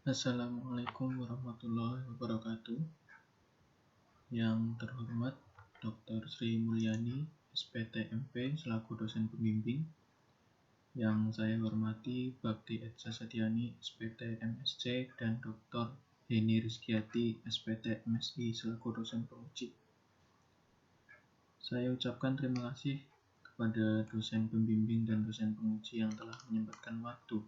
Assalamualaikum warahmatullahi wabarakatuh. Yang terhormat Dr. Sri Mulyani, SPT MP selaku dosen pembimbing. Yang saya hormati Bakti Etsa Satyani, SPT MSc, dan Dr. Heni Rizkyati, SPT MSI selaku dosen penguji. Saya ucapkan terima kasih kepada dosen pembimbing dan dosen penguji yang telah menyempatkan waktu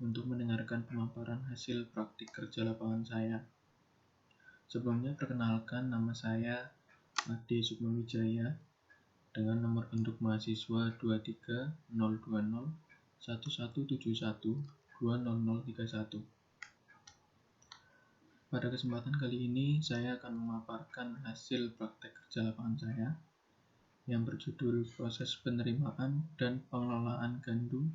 untuk mendengarkan pemaparan hasil praktik kerja lapangan saya. Sebelumnya perkenalkan, nama saya Ade Sukmawijaya dengan nomor induk mahasiswa 230201171 Pada kesempatan kali ini saya akan memaparkan hasil praktek kerja lapangan saya yang berjudul proses penerimaan dan pengelolaan gandum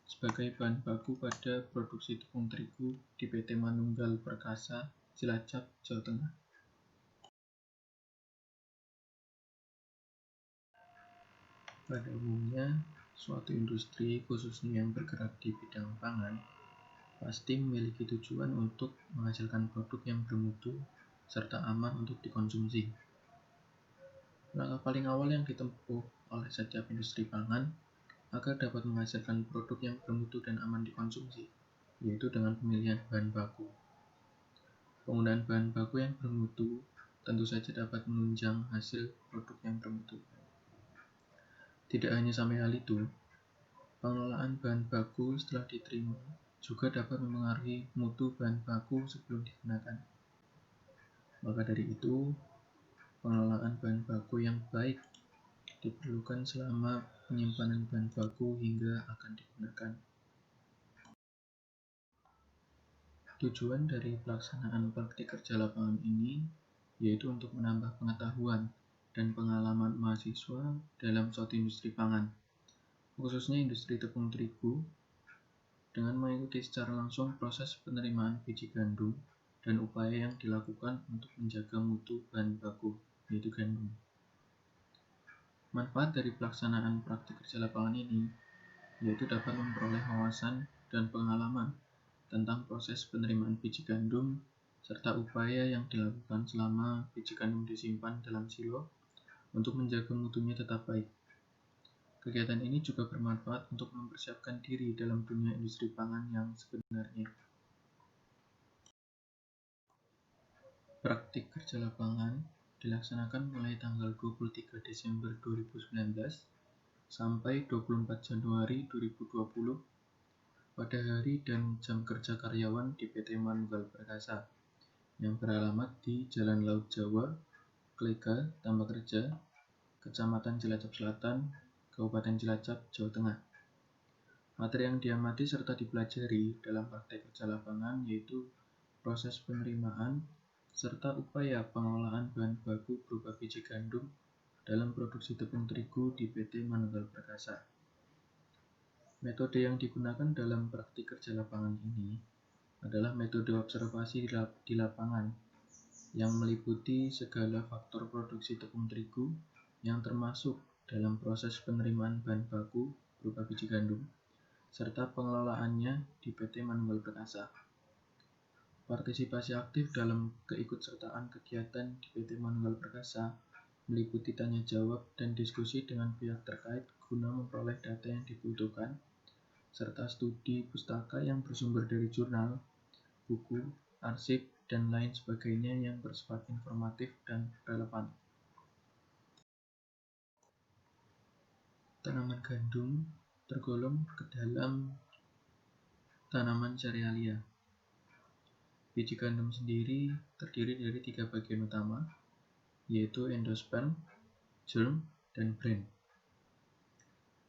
sebagai bahan baku pada produksi tepung terigu di PT Manunggal Perkasa, Cilacap, Jawa Tengah. Pada umumnya, suatu industri khususnya yang bergerak di bidang pangan pasti memiliki tujuan untuk menghasilkan produk yang bermutu serta aman untuk dikonsumsi. Langkah paling awal yang ditempuh oleh setiap industri pangan agar dapat menghasilkan produk yang bermutu dan aman dikonsumsi, yaitu dengan pemilihan bahan baku. Penggunaan bahan baku yang bermutu tentu saja dapat menunjang hasil produk yang bermutu. Tidak hanya sampai hal itu, pengelolaan bahan baku setelah diterima juga dapat mempengaruhi mutu bahan baku sebelum digunakan. Maka dari itu, pengelolaan bahan baku yang baik diperlukan selama penyimpanan bahan baku hingga akan digunakan. Tujuan dari pelaksanaan praktik kerja lapangan ini yaitu untuk menambah pengetahuan dan pengalaman mahasiswa dalam suatu industri pangan, khususnya industri tepung terigu, dengan mengikuti secara langsung proses penerimaan biji gandum dan upaya yang dilakukan untuk menjaga mutu bahan baku, yaitu gandum. Manfaat dari pelaksanaan praktik kerja lapangan ini yaitu dapat memperoleh wawasan dan pengalaman tentang proses penerimaan biji gandum serta upaya yang dilakukan selama biji gandum disimpan dalam silo untuk menjaga mutunya tetap baik. Kegiatan ini juga bermanfaat untuk mempersiapkan diri dalam dunia industri pangan yang sebenarnya. Praktik kerja lapangan dilaksanakan mulai tanggal 23 Desember 2019 sampai 24 Januari 2020 pada hari dan jam kerja karyawan di PT Manunggal Perkasa yang beralamat di Jalan Laut Jawa, Klega, Tambakreja, Kecamatan Cilacap Selatan, Kabupaten Cilacap, Jawa Tengah. Materi yang diamati serta dipelajari dalam praktek kerja lapangan yaitu proses penerimaan serta upaya pengelolaan bahan baku berupa biji gandum dalam produksi tepung terigu di PT Manunggal Perkasa. Metode yang digunakan dalam praktik kerja lapangan ini adalah metode observasi di lapangan yang meliputi segala faktor produksi tepung terigu yang termasuk dalam proses penerimaan bahan baku berupa biji gandum serta pengelolaannya di PT Manunggal Perkasa. Partisipasi aktif dalam keikutsertaan kegiatan di PT Manunggal Perkasa meliputi tanya jawab dan diskusi dengan pihak terkait guna memperoleh data yang dibutuhkan, serta studi pustaka yang bersumber dari jurnal, buku, arsip, dan lain sebagainya yang bersifat informatif dan relevan. Tanaman gandum tergolong ke dalam tanaman cerealia. Biji gandum sendiri terdiri dari 3 bagian utama, yaitu endosperm, germ, dan brain.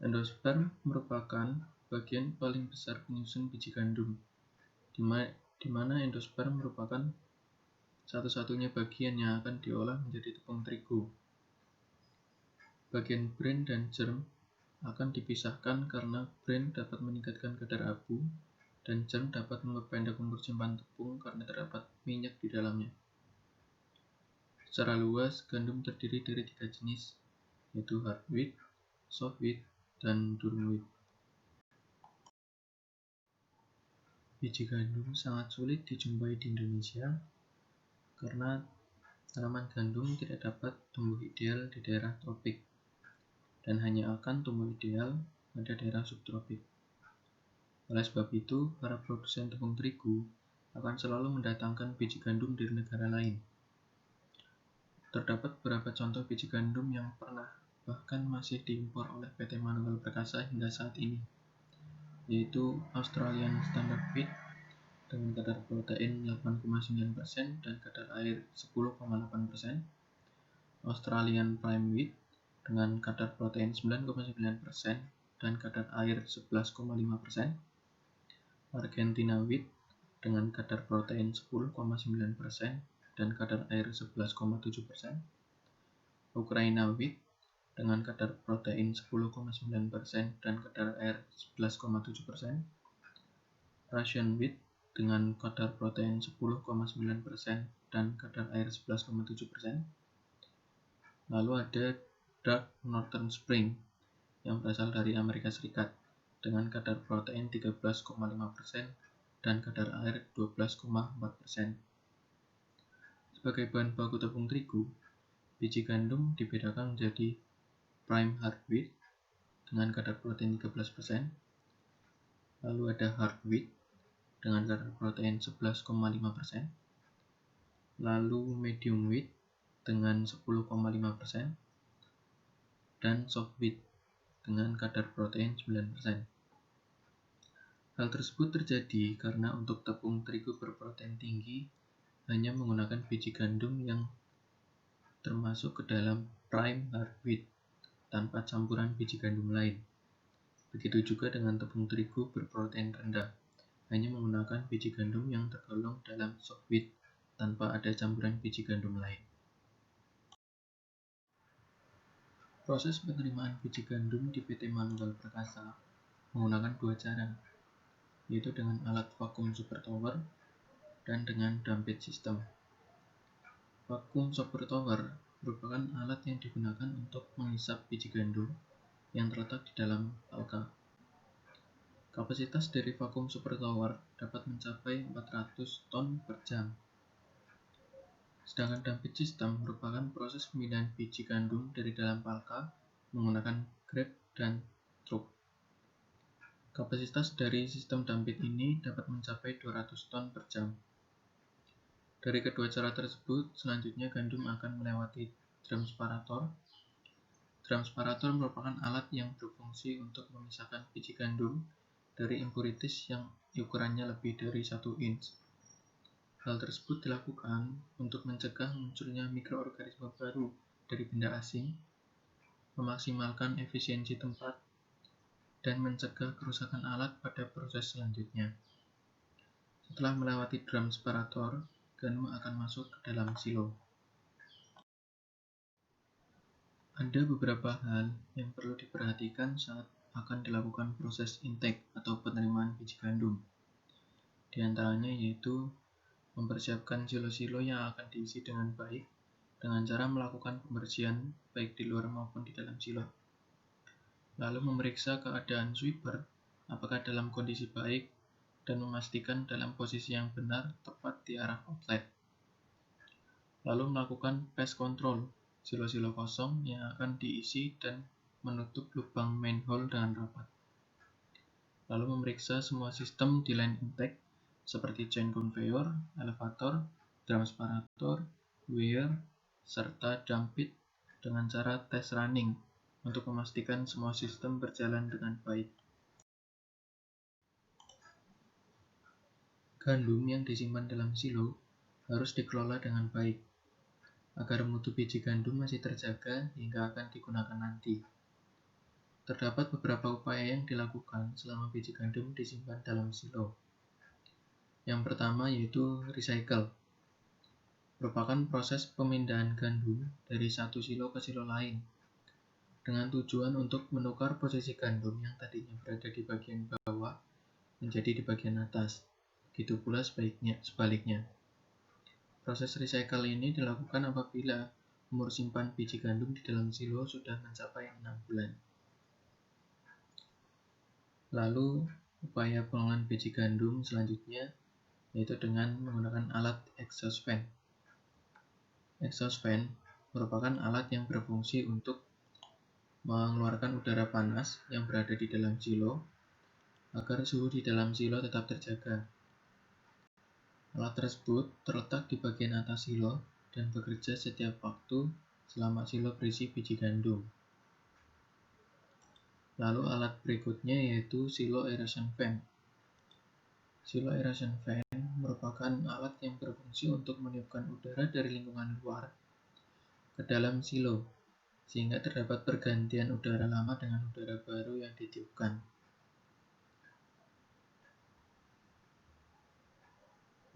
Endosperm merupakan bagian paling besar penyusun biji gandum, di mana endosperm merupakan satu-satunya bagian yang akan diolah menjadi tepung terigu. Bagian brain dan germ akan dipisahkan karena brain dapat meningkatkan kadar abu dan germ dapat memperpendek umur simpan tepung karena terdapat minyak di dalamnya. Secara luas, gandum terdiri dari 3 jenis, yaitu hard wheat, soft wheat, dan durum wheat. Biji gandum sangat sulit dijumpai di Indonesia karena tanaman gandum tidak dapat tumbuh ideal di daerah tropik dan hanya akan tumbuh ideal pada daerah subtropik. Oleh sebab itu, para produsen tepung terigu akan selalu mendatangkan biji gandum dari negara lain. Terdapat beberapa contoh biji gandum yang pernah bahkan masih diimpor oleh PT Manugal Perkasa hingga saat ini, yaitu Australian Standard Wheat dengan kadar protein 8,9% dan kadar air 10,8%, Australian Prime Wheat dengan kadar protein 9,9% dan kadar air 11,5%, Argentina Wheat dengan kadar protein 10,9% dan kadar air 11,7%, Ukraina Wheat dengan kadar protein 10,9% dan kadar air 11,7%, Russian Wheat dengan kadar protein 10,9% dan kadar air 11,7%. Lalu ada Dark Northern Spring yang berasal dari Amerika Serikat dengan kadar protein 13,5% dan kadar air 12,4%. Sebagai bahan baku tepung terigu, biji gandum dibedakan menjadi Prime Hard Wheat dengan kadar protein 13%, lalu ada Hard Wheat dengan kadar protein 11,5%, lalu Medium Wheat dengan 10,5%, dan Soft Wheat dengan kadar protein 9%. Hal tersebut terjadi karena untuk tepung terigu berprotein tinggi hanya menggunakan biji gandum yang termasuk ke dalam Prime Hard Wheat tanpa campuran biji gandum lain. Begitu juga dengan tepung terigu berprotein rendah, hanya menggunakan biji gandum yang tergolong dalam Soft Wheat tanpa ada campuran biji gandum lain. Proses penerimaan biji gandum di PT Manugal Perkasa menggunakan dua cara, yaitu dengan alat vakum super tower dan dengan dampit system. Vakum super tower merupakan alat yang digunakan untuk menghisap biji gandum yang terletak di dalam palka. Kapasitas dari vakum super tower dapat mencapai 400 ton per jam. Sedangkan dampit system merupakan proses pemindahan biji gandum dari dalam palka menggunakan grab dan truk. Kapasitas dari sistem dampit ini dapat mencapai 200 ton per jam. Dari kedua cara tersebut, selanjutnya gandum akan melewati drum separator. Drum separator merupakan alat yang berfungsi untuk memisahkan biji gandum dari impurities yang ukurannya lebih dari 1 inch. Hal tersebut dilakukan untuk mencegah munculnya mikroorganisme baru dari benda asing, memaksimalkan efisiensi tempat, dan mencegah kerusakan alat pada proses selanjutnya. Setelah melewati drum separator, gandum akan masuk ke dalam silo. Ada beberapa hal yang perlu diperhatikan saat akan dilakukan proses intake atau penerimaan biji gandum. Di antaranya yaitu mempersiapkan silo-silo yang akan diisi dengan baik dengan cara melakukan pembersihan baik di luar maupun di dalam silo. Lalu memeriksa keadaan sweeper apakah dalam kondisi baik dan memastikan dalam posisi yang benar tepat di arah outlet. Lalu melakukan pest control silo-silo kosong yang akan diisi dan menutup lubang manhole dengan rapat. Lalu memeriksa semua sistem di line intake seperti chain conveyor, elevator, drum separator, weir, serta dump pit dengan cara test running untuk memastikan semua sistem berjalan dengan baik. Gandum yang disimpan dalam silo harus dikelola dengan baik agar mutu biji gandum masih terjaga hingga akan digunakan nanti. Terdapat beberapa upaya yang dilakukan selama biji gandum disimpan dalam silo. Yang pertama yaitu recycle, merupakan proses pemindahan gandum dari satu silo ke silo lain dengan tujuan untuk menukar posisi gandum yang tadinya berada di bagian bawah menjadi di bagian atas. Begitu pula sebaliknya. Proses recycle ini dilakukan apabila umur simpan biji gandum di dalam silo sudah mencapai 6 bulan. Lalu Upaya pengolahan biji gandum selanjutnya yaitu dengan menggunakan alat exhaust fan. Exhaust fan merupakan alat yang berfungsi untuk mengeluarkan udara panas yang berada di dalam silo agar suhu di dalam silo tetap terjaga. Alat tersebut terletak di bagian atas silo dan bekerja setiap waktu selama silo berisi biji gandum. Lalu alat berikutnya yaitu silo aeration fan. Silo aeration fan merupakan alat yang berfungsi untuk meniupkan udara dari lingkungan luar ke dalam silo, sehingga terdapat pergantian udara lama dengan udara baru yang ditiupkan.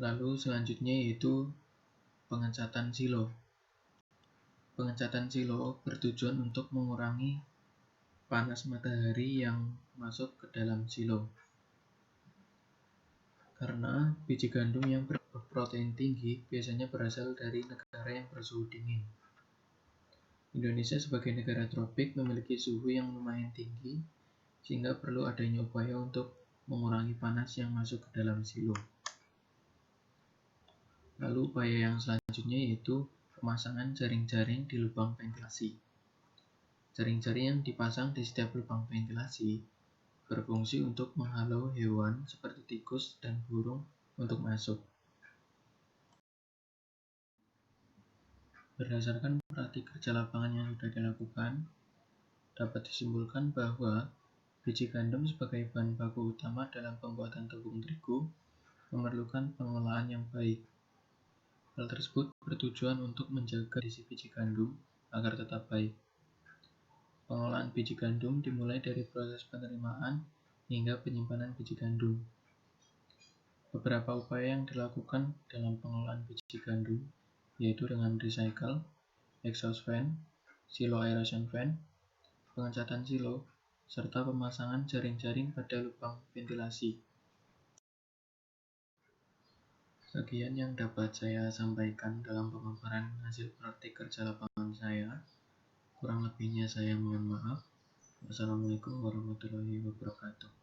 Lalu selanjutnya yaitu pengecatan silo. Pengecatan silo bertujuan untuk mengurangi panas matahari yang masuk ke dalam silo. Karena biji gandum yang berprotein tinggi biasanya berasal dari negara yang bersuhu dingin. Indonesia sebagai negara tropik memiliki suhu yang lumayan tinggi, sehingga perlu adanya upaya untuk mengurangi panas yang masuk ke dalam silo. Lalu upaya yang selanjutnya yaitu pemasangan jaring-jaring di lubang ventilasi. Jaring-jaring yang dipasang di setiap lubang ventilasi berfungsi untuk menghalau hewan seperti tikus dan burung untuk masuk. Berdasarkan praktik kerja lapangan yang sudah dilakukan, dapat disimpulkan bahwa biji gandum sebagai bahan baku utama dalam pembuatan tepung terigu memerlukan pengelolaan yang baik. Hal tersebut bertujuan untuk menjaga kondisi biji gandum agar tetap baik. Pengolahan biji gandum dimulai dari proses penerimaan hingga penyimpanan biji gandum. Beberapa upaya yang dilakukan dalam pengolahan biji gandum yaitu dengan recycle, exhaust fan, silo aeration fan, pengecatan silo, serta pemasangan jaring-jaring pada lubang ventilasi. Sekian yang dapat saya sampaikan dalam pemaparan hasil praktik kerja lapangan saya. Kurang lebihnya saya mohon maaf. Wassalamualaikum warahmatullahi wabarakatuh.